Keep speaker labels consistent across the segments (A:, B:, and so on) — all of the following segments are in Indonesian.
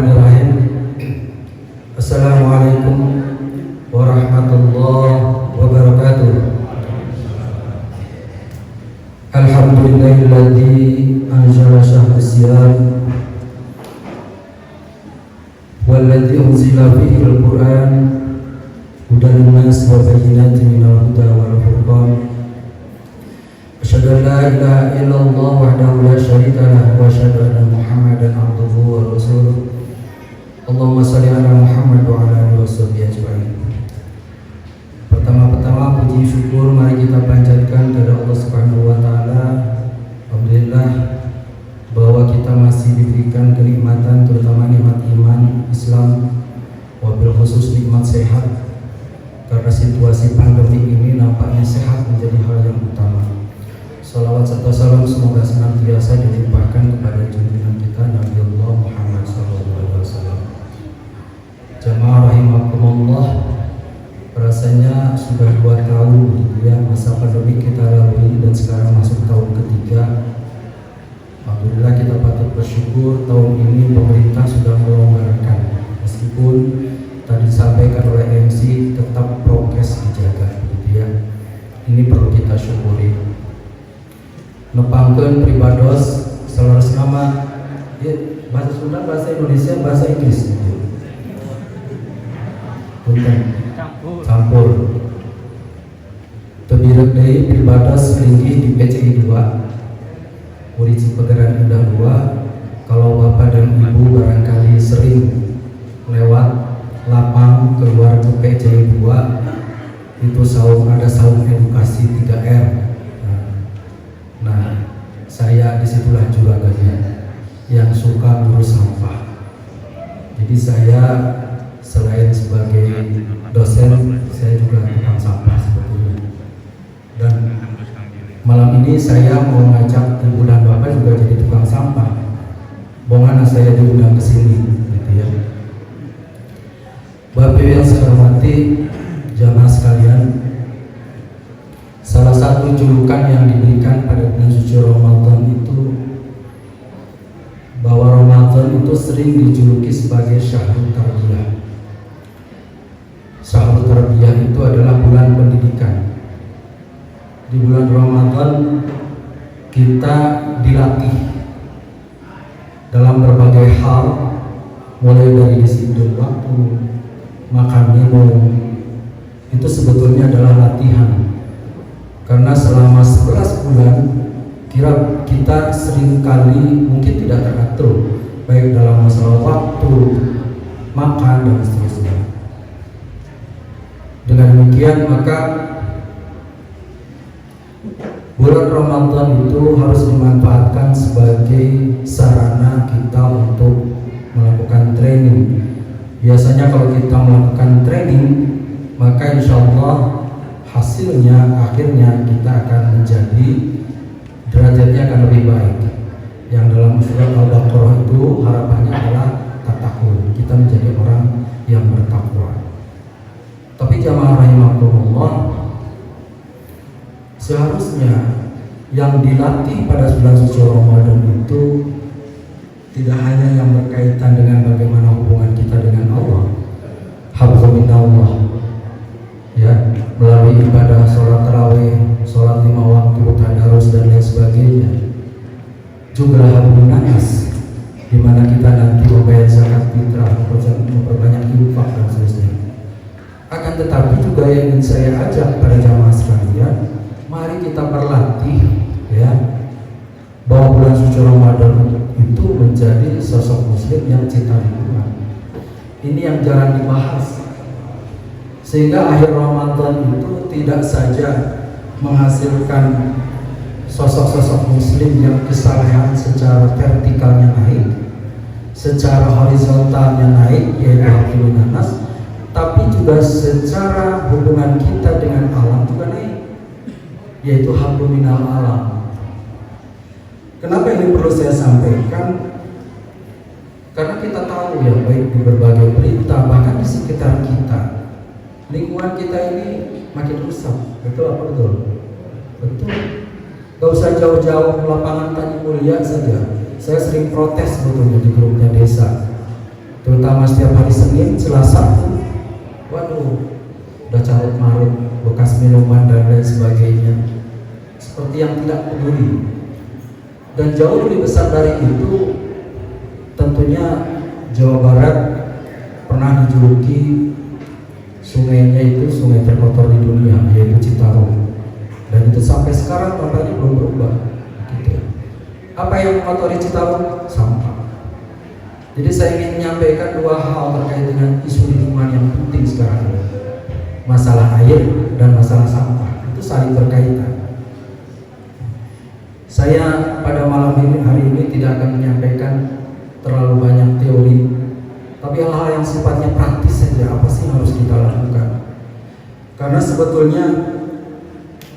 A: Bismillahirrahmanirrahim. Assalamualaikum warahmatullahi wabarakatuh. Alhamdulillahilladzi anzala syahra siyam walladzi unzila fihi al-Qur'an hudan linnas wa bayyinatin minal huda wal furqan. Asyhadu an la ilaha illallah wahdahu la syarika lahu wa asyhadu anna Muhammadan abduhu wa rasuluh. Allahumma shalli ala Muhammad wa ala alihi washabbihi ajma'in. Pertama-tama puji syukur mari kita panjatkan kepada Allah Subhanahu wa taala. Alhamdulillah bahwa kita masih diberikan kenikmatan, terutama nikmat iman, Islam, wabil khusus nikmat sehat. Karena situasi pandemi ini nampaknya sehat menjadi hal yang utama. Salawat serta salam semoga senantiasa dilimpahkan kepada junjungan kita Nabi Allah Muhammad SAW. Jamaah rahimakumullah, rasanya sudah 2 tahun ya masa pandemi kita lalui dan sekarang masuk tahun ketiga. Alhamdulillah kita patut bersyukur tahun ini pemerintah sudah melonggarkan, meskipun tadi disampaikan oleh MC tetap prokes dijaga gitu ya. Ini perlu kita syukuri. Nepangkeun pribados selaras nama ya, bahasa Sunda, bahasa Indonesia, bahasa Inggris gitu. Punten campur. Tebirek deui pribados linggih di PCI 2 Murid Cipegeran Indah 2. Kalau Bapak dan Ibu barangkali sering lewat lapang keluar ke PCI 2 itu ada saung edukasi 3R. Nah, saya disitulah juraganya yang suka ngurus sampah. Jadi saya selain sebagai dosen, saya juga tukang sampah sebetulnya. Dan malam ini saya mau ngajak Ibu dan Bapak juga jadi tukang sampah. Bagaimana saya diundang ke sini, gitu ya. Bapak yang saya hormati, jamaah sekalian. Salah satu julukan yang diberikan pada bulan suci Ramadan itu bahwa Ramadan itu sering dijuluki sebagai Syahrul Tarbiyah. Syahrul Tarbiyah itu adalah bulan pendidikan. Di bulan Ramadan kita dilatih dalam berbagai hal, mulai dari disiplin waktu, makan minum, itu sebetulnya adalah latihan. Karena selama 11 bulan kita sering kali mungkin tidak teratur, baik dalam masalah waktu, makan, dan seterusnya. Dengan demikian maka bulan Ramadan itu harus dimanfaatkan sebagai sarana kita untuk melakukan training. Biasanya kalau kita melakukan training, maka insya Allah hasilnya akhirnya kita akan menjadi derajatnya akan lebih baik. Yang dalam surat Al-Baqarah itu harapannya adalah tatakun, kita menjadi orang yang bertakwa. Tapi jamaah rahimakumullah, seharusnya yang dilatih pada bulan suci Ramadan itu tidak hanya yang berkaitan dengan bagaimana hubungan kita dengan Allah, hablum minallah, ya, melalui ibadah sholat tarawih, sholat 5 waktu, tadarus dan lain sebagainya. Juga hablum nanas, di mana kita nanti membayar zakat fitrah, memperbanyak infak dan seterusnya. Akan tetapi juga yang ingin saya ajak pada jamaah sekalian, mari kita berlatih ya, bahwa bulan suci Ramadan itu menjadi sosok muslim yang cinta lingkungan. Ini yang jarang dibahas. Sehingga akhir Ramadan itu tidak saja menghasilkan sosok-sosok muslim yang kesalehan secara vertikalnya naik, secara horizontalnya naik, yaitu hablum nanas, tapi juga secara hubungan kita dengan alam juga naik, yaitu hablum minal alam. Kenapa ini perlu saya sampaikan? Karena kita tahu ya, baik di berbagai berita, bahkan di sekitar kita, lingkungan kita ini makin rusak. Betul apa betul? Betul. Gak usah jauh-jauh lapangan Tanjung Mulia saja. Saya sering protes sebetulnya di grupnya desa. terutama setiap hari Senin, Selasa, waduh, udah carut marut, bekas minuman dan lain sebagainya, seperti yang tidak peduli. Dan jauh lebih besar dari itu, tentunya Jawa Barat pernah dijuluki sungainya itu sungai terkotor di dunia, yaitu Citarum. Dan itu sampai sekarang tampaknya belum berubah. Gitu. Apa yang mengotori Citarum? Sampah. Jadi saya ingin menyampaikan dua hal terkait dengan isu lingkungan yang penting sekarang ini. Masalah air dan masalah sampah, itu saling berkaitan. Saya pada malam hari ini tidak akan menyampaikan terlalu banyak teori, tapi hal-hal yang sifatnya praktis saja. Apa sih yang harus kita lakukan? Karena sebetulnya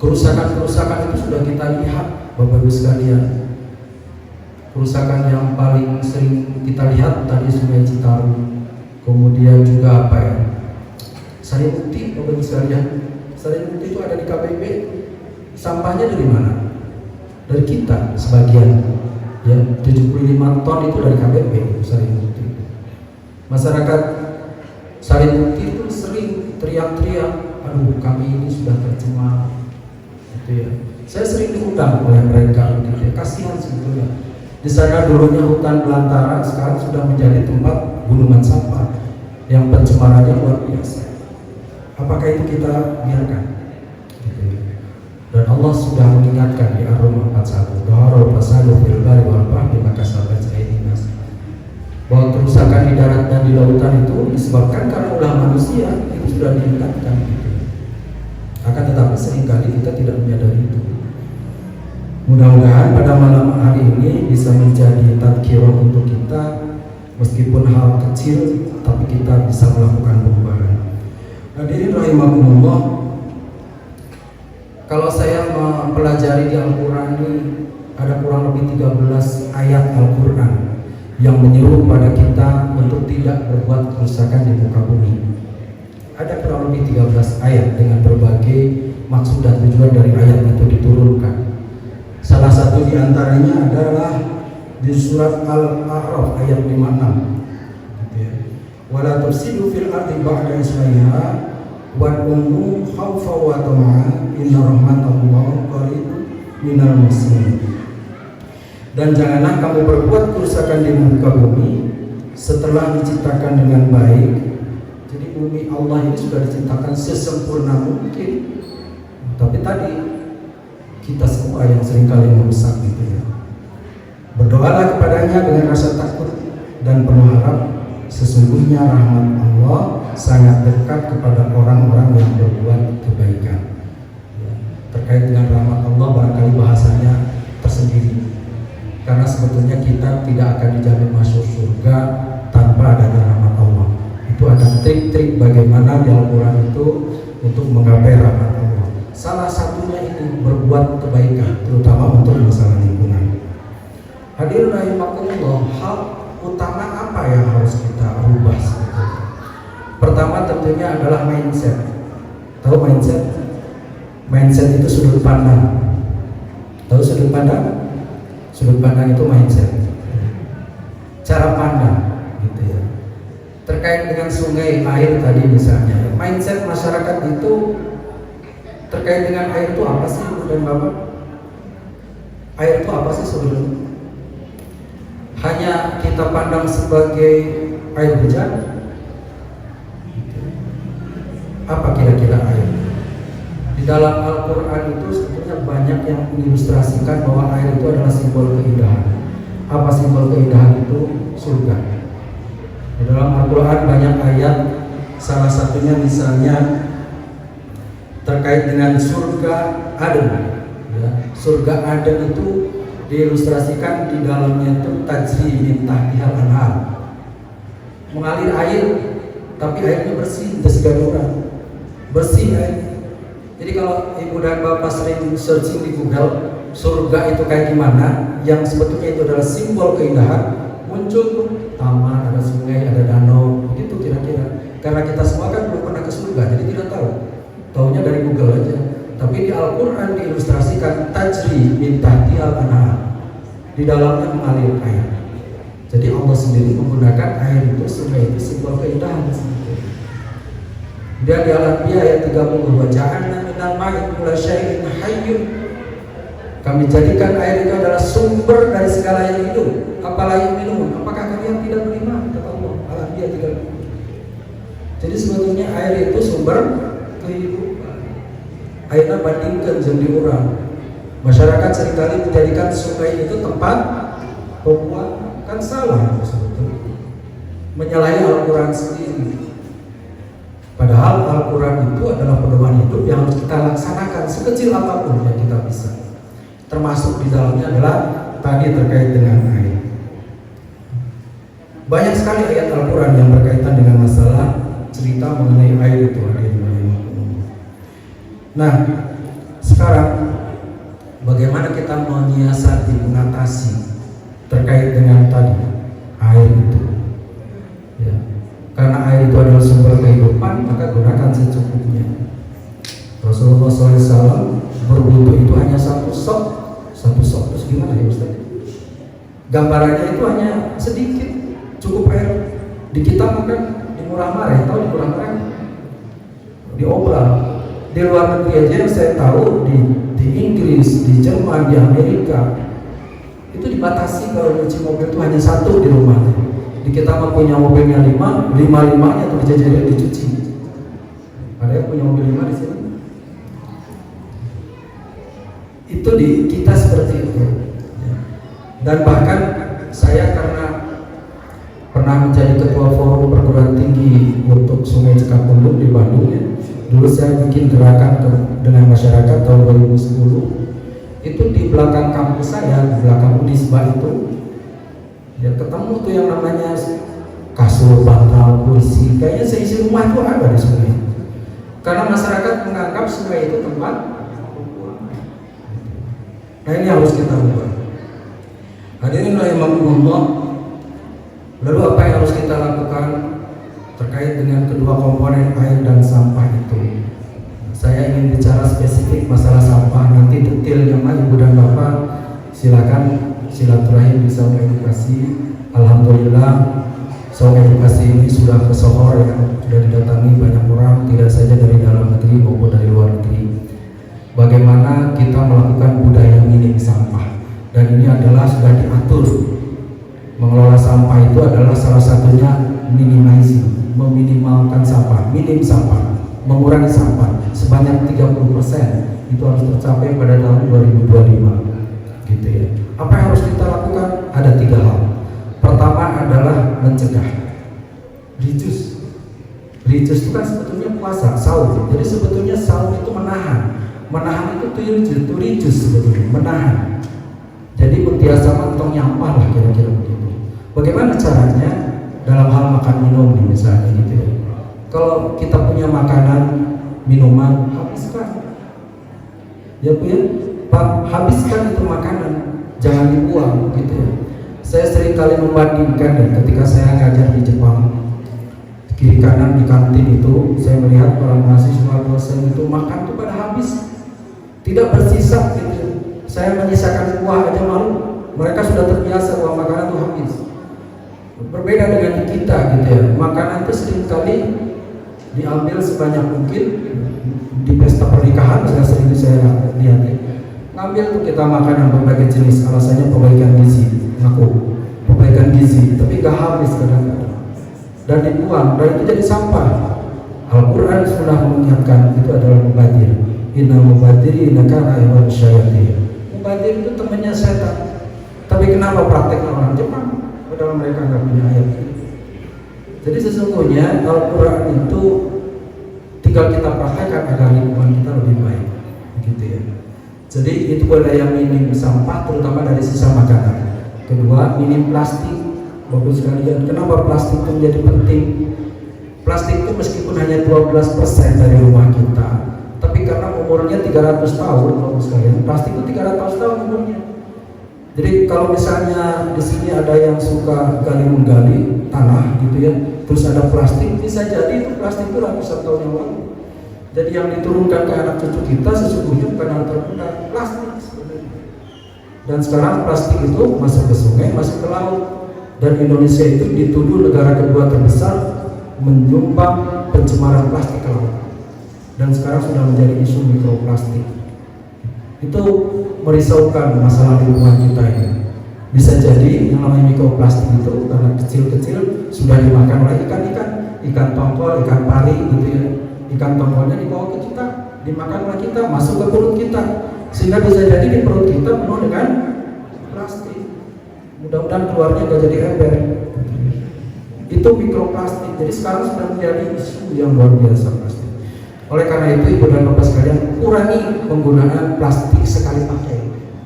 A: kerusakan-kerusakan itu sudah kita lihat, Bapak Ibu sekalian. Kerusakan yang paling sering kita lihat tadi Sungai Citarum, kemudian juga apa ya? Sari Bukti, Bapak Ibu sekalian. Sari Bukti itu ada di KBP. Sampahnya dari mana? Dari kita sebagian. Ya, 75 ton itu dari KBP Sari Bukti. Masyarakat Sari Bukti itu sering teriak-teriak, aduh kami ini sudah tercemar. Gitu ya. Saya sering diundang oleh mereka, gitu ya. Kasihan sebetulnya. Di sana dulunya hutan belantara, sekarang sudah menjadi tempat gunungan sampah yang pencemarannya luar biasa. Apakah itu kita biarkan? Dan Allah sudah mengingatkan di Ar-Rum 41, "Dhaharul fasadu fil barri wal bahri maka sabat dinas." Bahwa kerusakan di darat dan di lautan itu disebabkan karena ulah manusia, itu sudah diingatkan. Akan tetapi seringkali kita tidak menyadari itu. Mudah-mudahan pada malam hari ini bisa menjadi tadkirah untuk kita, meskipun hal kecil, tapi kita bisa melakukan perubahan. Hadirin rahimakumullah, kalau saya mempelajari di Al-Quran ini, ada kurang lebih 13 ayat Al-Quran yang menyuruh pada kita untuk tidak berbuat kerusakan di muka bumi. Ada kurang lebih 13 ayat dengan berbagai maksud dan tujuan dari ayat itu diturunkan. Salah satu di antaranya adalah di surat Al-A'raf ayat 56. Wala tufsidu fil ardi ba'da islahiha wad'uhu khawfa wa tama'an inna rahmatallahi qaribun minal muslimin. Dan janganlah kamu berbuat kerusakan di muka bumi setelah diciptakan dengan baik. Jadi bumi Allah ini sudah diciptakan sesempurna mungkin, tapi tadi kita semua yang seringkali merusak gitu ya. Berdoalah kepadanya dengan rasa takut dan penuh harap. Sesungguhnya rahmat Allah sangat dekat kepada orang-orang yang berbuat kebaikan. Terkait dengan rahmat Allah barangkali bahasanya tersendiri. Karena sebetulnya kita tidak akan dijamin masuk surga tanpa adanya rahmat Allah. Itu ada trik-trik bagaimana di Al-Quran itu untuk menggapai rahmat Allah. Salah satunya ini berbuat kebaikan, terutama untuk masalah lingkungan. Hadirin rahimakumullah, hal utama apa yang harus kita rubah sebetulnya? Pertama tentunya adalah mindset. Tahu mindset? Mindset itu sudut pandang. Tahu sudut pandang? Sudut pandang itu mindset. Cara pandang, gitu ya. Terkait dengan sungai, air tadi misalnya, mindset masyarakat itu terkait dengan air itu apa sih, Ibu dan Bapak? Air itu apa sih sebenarnya? Hanya kita pandang sebagai air hujan? Apa kira-kira air? Di dalam Al-Quran itu sebetulnya banyak yang mengilustrasikan bahwa air itu adalah simbol keindahan. Apa simbol keindahan itu? Surga. Di dalam Al-Quran banyak ayat, salah satunya misalnya terkait dengan surga Aden. Ya, surga Aden itu diilustrasikan di dalamnya itu tajri min tahtihal anhar, mengalir air, tapi airnya bersih, desgadora, bersih air. Jadi kalau Ibu dan Bapak sering searching di Google surga itu kayak gimana, yang sebetulnya itu adalah simbol keindahan, muncul taman, ada sungai, ada danau, begitu kira-kira. Karena kita semua kan belum pernah ke surga, jadi tidak tahu. Taunya dari Google aja. Tapi di Al-Quran diilustrasikan tajri min tahtihal anhar, di dalamnya mengalir air. Jadi Allah sendiri menggunakan air itu, sungai itu sebuah keindahan. Dia di Al-Anbiya ayat 30, wa ja'alna minal ma'i kulla syai'in hayyun. Kami jadikan air itu adalah sumber dari segala yang hidup. Apalagi minum, apakah kalian tidak beriman? Kata Allah, Al-Anbiya 30. Jadi sebetulnya air itu sumber kehidupan. Airnya bandingkan jadi orang. Masyarakat seringkali menjadikan sungai itu tempat pembuangan, kan salah sebetulnya. Menyalahi Al-Quran sendiri. Padahal Al-Quran itu adalah pedoman hidup yang harus kita laksanakan sekecil apapun yang kita bisa. Termasuk di dalamnya adalah tadi terkait dengan air. Banyak sekali ayat Al-Quran yang berkaitan dengan masalah cerita mengenai air itu. Nah, sekarang bagaimana kita menyiasati, mengatasi terkait dengan tadi air itu? Ya. Karena air itu adalah sumber kehidupan, maka gunakan secukupnya. Rasulullah SAW berwudu itu hanya satu sok. Terus gimana ya Ustaz? Gambarannya itu hanya sedikit, cukup air. Di kita makan di Murah Mare, tahu di Murah Mare? Di Obral. Di luar negeri aja yang saya tahu di Inggris, di Jerman, di Amerika itu dibatasi kalau nyuci mobil itu hanya satu di rumah. Di kita mah punya mobilnya lima-limanya tuh dijajarin dicuci. Ada yang punya mobil 5 di sini? Itu di kita seperti itu. Dan bahkan saya karena pernah menjadi ketua forum perguruan tinggi untuk Sungai Cikapundung di Bandung ya. Dulu saya bikin gerakan dengan masyarakat tahun 2010. Itu di belakang kampus saya, di belakang Unisba itu, ya ketemu tuh yang namanya kasur, bantal, kursi. Kayaknya seisi rumah itu ada di sungai. Karena masyarakat menganggap sungai itu tempat. Nah ini harus kita ubah. Hadirin rahimakumullah. Lalu apa yang harus kita lakukan terkait dengan kedua komponen air dan sampah itu? Saya ingin bicara spesifik masalah sampah. Nanti detailnya mah Ibu dan Bapak silakan silaturahim di Saung Edukasi. Alhamdulillah Saung Edukasi ini sudah kesohor ya, sudah didatangi banyak orang, tidak saja dari dalam negeri maupun dari luar negeri. Bagaimana kita melakukan budaya minim sampah, dan ini adalah sudah diatur. Mengelola sampah itu adalah salah satunya minimizing, meminimalkan sampah, minim sampah, mengurangi sampah sebanyak 30%. Itu harus tercapai pada tahun 2025 gitu ya. Apa yang harus kita lakukan? Ada 3 hal. Pertama adalah mencegah. Rijus itu kan sebetulnya puasa, saum. Jadi sebetulnya saum itu menahan itu turijus sebetulnya, menahan. Jadi mutiasa mantong nyampah lah kira-kira begitu. Bagaimana caranya? Dalam hal makan minum nih misalnya gitu ya. Kalau kita punya makanan, minuman, habiskan. Ya Bu ya, Pak, habiskan itu makanan, jangan dibuang gitu ya. Saya sering kali membandingkan ya, ketika saya ngajar di Jepang, kiri kanan di kantin itu saya melihat para mahasiswa dosen itu makan tuh pada habis, tidak bersisa gitu. Saya menyisakan kuah aja malu. Mereka sudah terbiasa bahwa makanan itu habis. Berbeda dengan kita gitu ya. Makanan itu seringkali diambil sebanyak mungkin. Di pesta pernikahan saya lihat ya. Ngambil tuh kita makanan berbagai jenis, alasannya perbaikan gizi, perbaikan gizi, tapi gak habis kadang-kadang. Dan dibuang, dan itu jadi sampah. Al-Quran sudah mengingatkan itu adalah mubadir. Inna mubadirina kana ikhwan syayatin. Mubadir itu temannya setan. Tapi kenapa prakteknya orang Jepang? Padahal mereka nggak punya ayat itu. Jadi sesungguhnya Al-Quran itu tinggal kita praktekkan agar lingkungan kita lebih baik, gitu ya. Jadi itu budaya minim sampah, terutama dari sisa makanan. Kedua, minim plastik. Bagus sekalian. Kenapa plastik itu menjadi penting? Plastik itu meskipun hanya 12% dari rumah kita, tapi karena umurnya 300 tahun, bagus sekalian. Plastik itu 300 tahun umurnya. Jadi kalau misalnya di sini ada yang suka gali-menggali tanah gitu ya, terus ada plastik, bisa jadi itu plastik itu ratusan tahun yang lalu. Jadi yang diturunkan ke anak cucu kita sesungguhnya bukan hal terguna, plastik sebenarnya. Dan sekarang plastik itu masuk ke sungai, masuk ke laut. dan Indonesia itu dituduh negara kedua terbesar menyumbang pencemaran plastik ke laut, dan sekarang sudah menjadi isu mikroplastik. Itu merisaukan masalah lingkungan kita ini. Bisa jadi yang namanya mikroplastik itu karena kecil-kecil sudah dimakan oleh ikan tongkol, ikan pari gitu ya. Ikan tongkolnya dibawa ke kita, dimakan oleh kita, masuk ke perut kita, sehingga bisa jadi di perut kita penuh dengan plastik. Mudah-mudahan keluarnya gak jadi ember. Itu mikroplastik. Jadi sekarang sudah menjadi isu yang luar biasa plastik. Oleh karena itu ibu dan bapak sekalian, kurangi penggunaan plastik sekali pakai.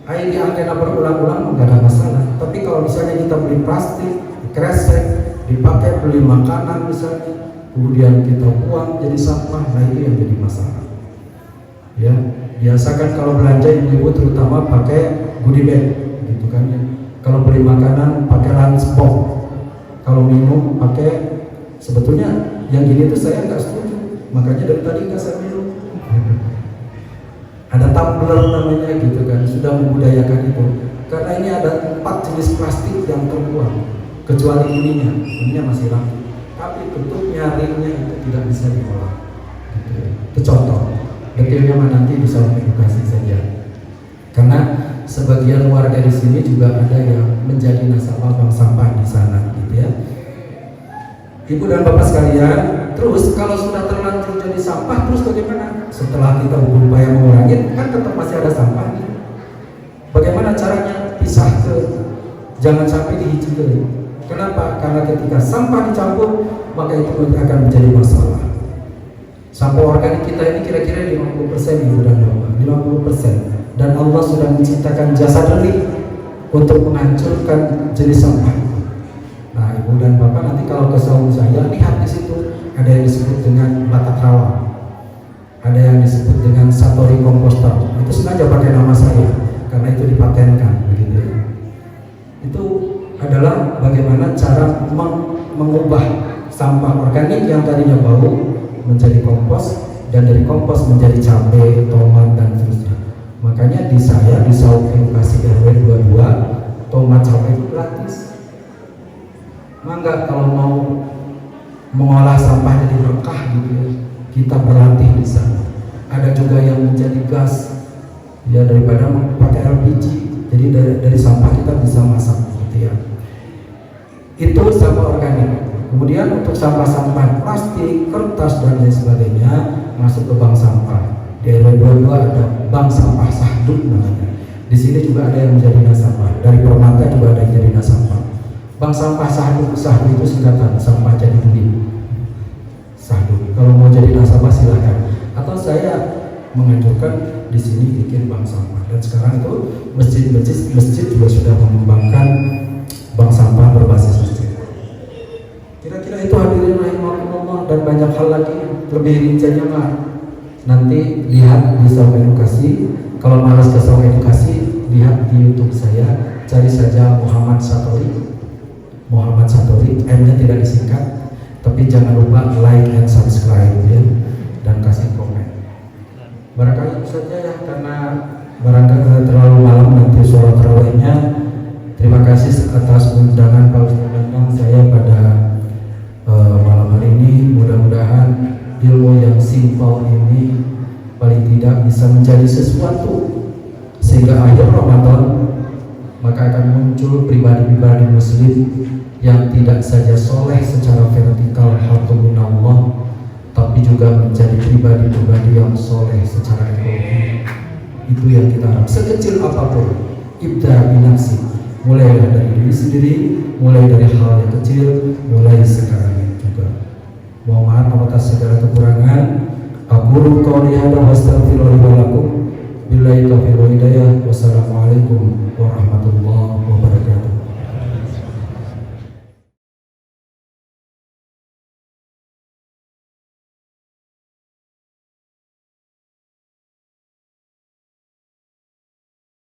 A: Air di antena berulang-ulang nggak ada masalah. Tapi kalau misalnya kita beli plastik, kresek, dipakai beli makanan misalnya, kemudian kita buang jadi sampah, nah itu yang jadi masalah. Ya, biasakan kalau belanja ibu-ibu terutama pakai goodie bag, gitu kan ya. Kalau beli makanan pakai lunchbox, kalau minum pakai, sebetulnya yang gini tuh saya nggak setuju. Makanya dari tadi nggak saya minum. Ada tumbler namanya gitu kan, sudah membudayakan itu. Karena ini ada 4 jenis plastik yang terbuang, kecuali ininya masih rapi. Tapi tutupnya, ringnya itu tidak bisa diolah. Gitu. Itu contoh. Detailnya nanti bisa edukasi saja. Karena sebagian warga di sini juga ada yang menjadi nasabah bank sampah di sana, gitu ya. Ibu dan bapak sekalian, terus kalau sudah terlanjur jadi sampah, terus bagaimana? Setelah kita berupaya mengurangi, kan tetap masih ada sampah nih. Bagaimana caranya pisah ke? Jangan sampai dihijau. Kenapa? Karena ketika sampah dicampur, maka itu akan menjadi masalah. Sampah organik kita ini kira-kira 50% ibu dan bapak, 50%. Dan Allah sudah menciptakan jasa delik untuk menghancurkan jenis sampah. Nah, ibu dan bapak nanti kalau ke saung saya lihat di situ ada yang disebut dengan batak rawa, ada yang disebut dengan satori komposter. Itu sengaja pakai nama saya karena itu dipatenkan, begitu ya. Itu adalah bagaimana cara mengubah sampah organik yang tadinya bau menjadi kompos, dan dari kompos menjadi cabai, tomat dan seterusnya. Makanya di saya di saung edukasi RW 22 tomat cabai itu gratis. Mangga kalau mau mengolah sampah jadi berkah gitu ya, kita berlatih di sana. Ada juga yang menjadi gas ya, daripada pakai LPG, jadi dari sampah kita bisa masak gitu ya. Itu sampah organik. Kemudian untuk sampah-sampah plastik, kertas dan lain sebagainya masuk ke bank sampah. Di RW 22 ada bank sampah Sahdut namanya. Di sini juga ada yang menjadi nasabah. Dari Permata juga ada yang jadi nasabah. Bank sampah Sahdut itu singkatan sampah jadi duit. Sahdut. Kalau mau jadi nasabah silakan. Atau saya menganjurkan di sini bikin bank sampah. Dan sekarang itu masjid juga sudah mengembangkan bank sampah berbasis masjid. Kira-kira itu hadirin rahimakumullah, dan banyak hal lagi lebih rinciannya mah nanti lihat di saung edukasi. Kalau malas ke saung edukasi, lihat di YouTube saya, cari saja Muhammad Satori. Muhammad Satori, M-nya tidak disingkat, tapi jangan lupa like and subscribe ya, dan kasih komen. Barangkali itu saja ya, karena barangkali terlalu malam nanti sholat tarawihnya. Terima kasih atas undangan Pak Ustaz Dandang saya pada malam hari ini. Mudah-mudahan ilmu yang simpel ini paling tidak bisa menjadi sesuatu sehingga akhir Ramadan maka akan muncul pribadi-pribadi muslim yang tidak saja soleh secara vertikal haqqulillah, tapi juga menjadi pribadi-pribadi yang soleh secara ekonomi. Itu yang kita harap. Sekecil apapun, ibda binafsi, mulai dari diri sendiri, mulai dari hal yang kecil, mulai sekarang juga. Mohon maaf atas segala kekurangan. Aqulu qouli hadza wa astaghfirullahi wa lakum. Billahi taufiq wal hidayah. Wassalamualaikum warahmatullahi wabarakatuh.